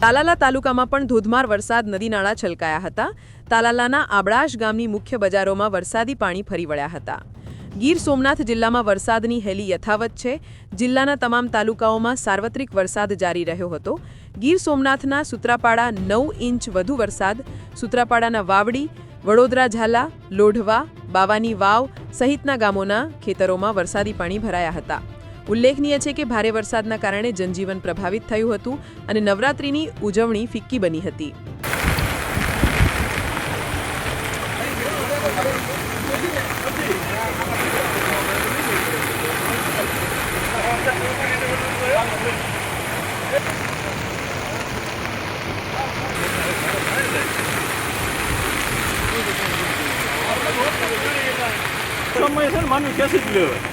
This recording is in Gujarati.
તાલાલા તાલુકામાં પણ ધોધમાર વરસાદ નદીનાળા છલકાયા હતા। તાલાલાના આબળાશ ગામની મુખ્ય બજારોમાં વરસાદી પાણી ફરી વળ્યા હતા। ગીર સોમનાથ જિલ્લામાં વરસાદની હેલી યથાવત છે। જિલ્લાના તમામ તાલુકાઓમાં સાર્વત્રિક વરસાદ જારી રહ્યો હતો। ગીર સોમનાથના સૂત્રાપાડા 9 ઇંચ વધુ વરસાદ, સૂત્રાપાડાના વાવડી, વડોદરા ઝાલા, લોઢવા, બાવાની વાવ સહિતના ગામોના ખેતરોમાં વરસાદી પાણી ભરાયા હતા। ઉલ્લેખનીય છે કે ભારે વરસાદના કારણે જનજીવન પ્રભાવિત થયું હતું અને નવરાત્રિની ઉજવણી ફિક્કી બની હતી। સમય છે ને માનું કેસી જ લેવાય।